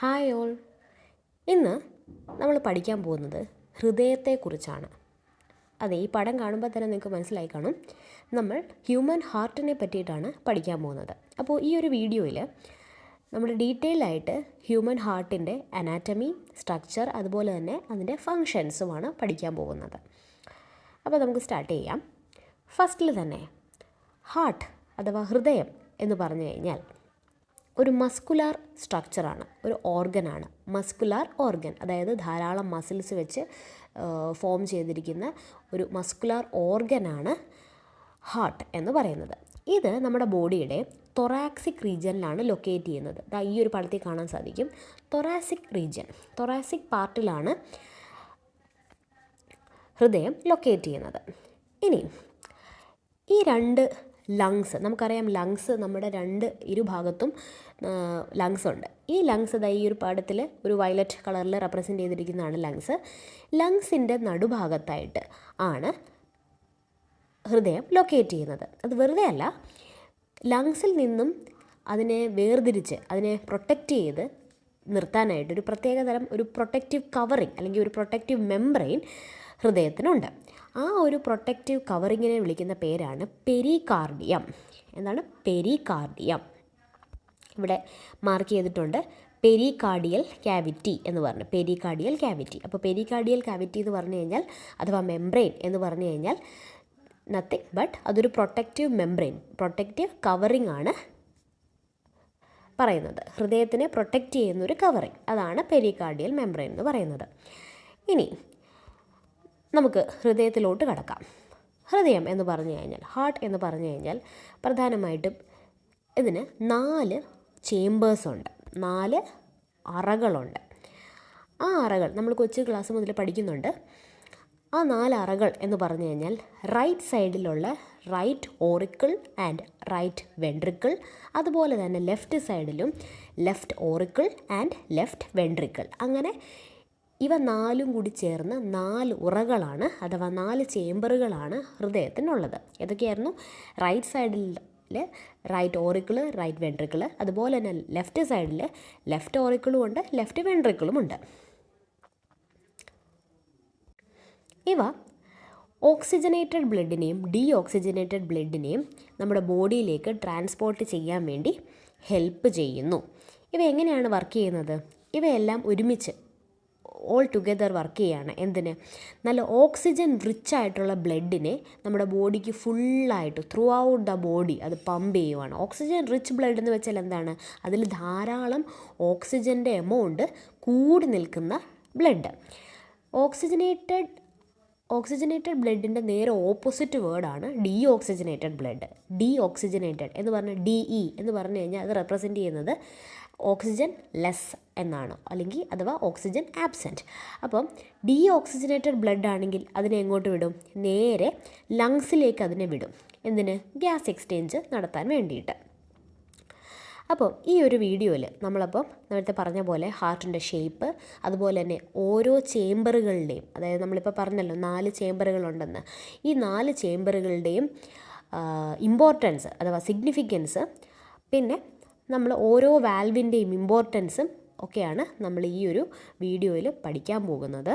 Hi all. ഇന്ന് നമ്മൾ പഠിക്കാൻ പോകുന്നത് ഹൃദയത്തെക്കുറിച്ചാണ്. അതെ, ഈ പടം കാണുമ്പോൾ തന്നെ നിങ്ങൾക്ക് മനസ്സിലായി കാണും. നമ്മൾ ഹ്യൂമൻ ഹാർട്ടിനെ പറ്റിയിട്ടാണ് പഠിക്കാൻ പോകുന്നത്. അപ്പോൾ ഈ ഒരു വീഡിയോയിൽ നമ്മൾ ഡീറ്റെയിൽ ആയിട്ട് ഹ്യൂമൻ ഹാർട്ടിൻ്റെ അനാറ്റമി, സ്ട്രക്ചർ, അതുപോലെ തന്നെ അതിൻ്റെ ഫങ്ഷൻസുമാണ് പഠിക്കാൻ പോകുന്നത്. അപ്പോൾ നമുക്ക് സ്റ്റാർട്ട് ചെയ്യാം. ഫസ്റ്റിൽ തന്നെ ഹാർട്ട് അഥവാ ഹൃദയം എന്ന് പറഞ്ഞു കഴിഞ്ഞാൽ ഒരു മസ്കുലാർ സ്ട്രക്ചറാണ്, ഒരു ഓർഗനാണ്. മസ്കുലാർ ഓർഗൻ, അതായത് ധാരാളം മസിൽസ് വെച്ച് ഫോം ചെയ്തിരിക്കുന്ന ഒരു മസ്കുലാർ ഓർഗനാണ് ഹാർട്ട് എന്ന് പറയുന്നത്. ഇത് നമ്മുടെ ബോഡിയുടെ തൊറാക്സിക് റീജിയനിലാണ് ലൊക്കേറ്റ് ചെയ്യുന്നത്. ഈ ഒരു പടത്തിൽ കാണാൻ സാധിക്കും. തൊറാസിക് റീജിയൻ, തൊറാസിക് പാർട്ടിലാണ് ഹൃദയം ലൊക്കേറ്റ് ചെയ്യുന്നത്. ഇനി ഈ രണ്ട് ലങ്സ്, നമുക്കറിയാം ലങ്സ് നമ്മുടെ ഇരുഭാഗത്തും ലങ്സ് ഉണ്ട്. ഈ ലങ്സ് ഈ ഒരു പടത്തിൽ ഒരു വയലറ്റ് കളറിൽ റെപ്രസെൻ്റ് ചെയ്തിരിക്കുന്നതാണ് ലങ്സ്. ലങ്സിൻ്റെ നടുഭാഗത്തായിട്ട് ആണ് ഹൃദയം ലൊക്കേറ്റ് ചെയ്യുന്നത്. അത് വെറുതെ അല്ല, ലങ്സിൽ നിന്നും അതിനെ വേർതിരിച്ച് അതിനെ പ്രൊട്ടക്റ്റ് ചെയ്ത് നിർത്താനായിട്ട് ഒരു പ്രത്യേകതരം ഒരു പ്രൊട്ടക്റ്റീവ് കവറിങ് അല്ലെങ്കിൽ ഒരു പ്രൊട്ടക്റ്റീവ് മെംബ്രെയിൻ ഹൃദയത്തിനുണ്ട്. ആ ഒരു പ്രൊട്ടക്റ്റീവ് കവറിങ്ങിനെ വിളിക്കുന്ന പേരാണ് പെരികാർഡിയം. എന്താണ് പെരികാർഡിയം? ഇവിടെ മാർക്ക് ചെയ്തിട്ടുണ്ട് പെരികാർഡിയൽ ക്യാവിറ്റി എന്ന് പറഞ്ഞു. Pericardial cavity. അപ്പോൾ പെരികാർഡിയൽ ക്യാവിറ്റി എന്ന് പറഞ്ഞു കഴിഞ്ഞാൽ, അഥവാ മെംബ്രെയിൻ എന്ന് പറഞ്ഞു കഴിഞ്ഞാൽ നത്തിങ് ബട്ട് അതൊരു പ്രൊട്ടക്റ്റീവ് മെംബ്രെയിൻ, പ്രൊട്ടക്റ്റീവ് കവറിങ് ആണ് പറയുന്നത്. ഹൃദയത്തിനെ പ്രൊട്ടക്റ്റ് ചെയ്യുന്നൊരു കവറിങ്, അതാണ് പെരികാർഡിയൽ മെംബ്രെയിൻ എന്ന് പറയുന്നത്. ഇനി നമുക്ക് ഹൃദയത്തിലോട്ട് കടക്കാം. ഹൃദയം എന്ന് പറഞ്ഞു കഴിഞ്ഞാൽ, ഹാർട്ട് എന്ന് പറഞ്ഞു കഴിഞ്ഞാൽ പ്രധാനമായിട്ടും ഇതിന് 4 ചേമ്പേഴ്സുണ്ട്, 4 അറകളുണ്ട്. ആ അറകൾ നമ്മൾ കൊച്ചു ക്ലാസ് മുതൽ പഠിക്കുന്നുണ്ട്. ആ 4 അറകൾ എന്ന് പറഞ്ഞു കഴിഞ്ഞാൽ റൈറ്റ് സൈഡിലുള്ള right auricle and right ventricle, അതുപോലെ തന്നെ ലെഫ്റ്റ് സൈഡിലും left auricle and left ventricle. അങ്ങനെ ഇവ 4ഉം കൂടി ചേർന്ന് 4 ഉറകളാണ്, അഥവാ 4 ചേമ്പറുകളാണ് ഹൃദയത്തിനുള്ളത്. ഏതൊക്കെയായിരുന്നു? റൈറ്റ് സൈഡിൽ റൈറ്റ് ഓറിക്കിൾ, റൈറ്റ് വെൻട്രിക്കിൾ, അതുപോലെ തന്നെ ലെഫ്റ്റ് സൈഡിൽ ലെഫ്റ്റ് ഓറിക്കിളും ഉണ്ട്, ലെഫ്റ്റ് വെൻട്രിക്കിളും ഉണ്ട്. ഇവ ഓക്സിജനേറ്റഡ് ബ്ലഡിനെയും ഡീഓക്സിജനേറ്റഡ് ബ്ലഡിനെയും നമ്മുടെ ബോഡിയിലേക്ക് ട്രാൻസ്പോർട്ട് ചെയ്യാൻ വേണ്ടി ഹെൽപ്പ് ചെയ്യുന്നു. ഇവ എങ്ങനെയാണ് വർക്ക് ചെയ്യുന്നത്? ഇവയെല്ലാം ഒരുമിച്ച് ഓൾ ടുഗെദർ വർക്ക് ചെയ്യുകയാണ്. എന്തിന്? നല്ല ഓക്സിജൻ റിച്ച് ആയിട്ടുള്ള ബ്ലഡിനെ നമ്മുടെ ബോഡിക്ക് ഫുള്ളായിട്ട് ത്രൂ ഔട്ട് ദ ബോഡി അത് പമ്പ് ചെയ്യുവാണ്. ഓക്സിജൻ റിച്ച് ബ്ലഡ് എന്ന് വെച്ചാൽ എന്താണ്? അതിൽ ധാരാളം ഓക്സിജൻ്റെ എമൗണ്ട് കൂടി നിൽക്കുന്ന ബ്ലഡ്. ഓക്സിജനേറ്റഡ് ബ്ലഡിൻ്റെ നേരെ ഓപ്പോസിറ്റ് വേർഡാണ് ഡീഓക്സിജനേറ്റഡ് ബ്ലഡ്. ഡീഓക്സിജനേറ്റഡ് എന്ന് പറഞ്ഞാൽ DE എന്ന് പറഞ്ഞു കഴിഞ്ഞാൽ അത് റെപ്രസെൻ്റ് ചെയ്യുന്നത് ഓക്സിജൻ ലെസ് എന്നാണ്, അല്ലെങ്കിൽ അഥവാ ഓക്സിജൻ ആബ്സെൻറ്റ്. അപ്പം ഡീഓക്സിജനേറ്റഡ് ബ്ലഡ് ആണെങ്കിൽ അതിനെ എങ്ങോട്ട് വിടും? നേരെ ലങ്സിലേക്ക് അതിനെ വിടും. എന്തിന്? ഗ്യാസ് എക്സ്ചേഞ്ച് നടത്താൻ വേണ്ടിയിട്ട്. അപ്പോൾ ഈ ഒരു വീഡിയോയിൽ നമ്മളപ്പം നേരത്തെ പറഞ്ഞ പോലെ ഹാർട്ടിൻ്റെ ഷേപ്പ്, അതുപോലെ തന്നെ ഓരോ ചേമ്പറുകളുടെയും, അതായത് നമ്മളിപ്പോൾ പറഞ്ഞല്ലോ 4 ചേമ്പറുകളുണ്ടെന്ന്, ഈ 4 ചേമ്പറുകളുടെയും ഇമ്പോർട്ടൻസ് അഥവാ സിഗ്നിഫിക്കൻസ്, പിന്നെ നമ്മൾ ഓരോ വാൽവിൻ്റെയും ഇമ്പോർട്ടൻസും ഒക്കെയാണ് നമ്മൾ ഈ ഒരു വീഡിയോയിൽ പഠിക്കാൻ പോകുന്നത്.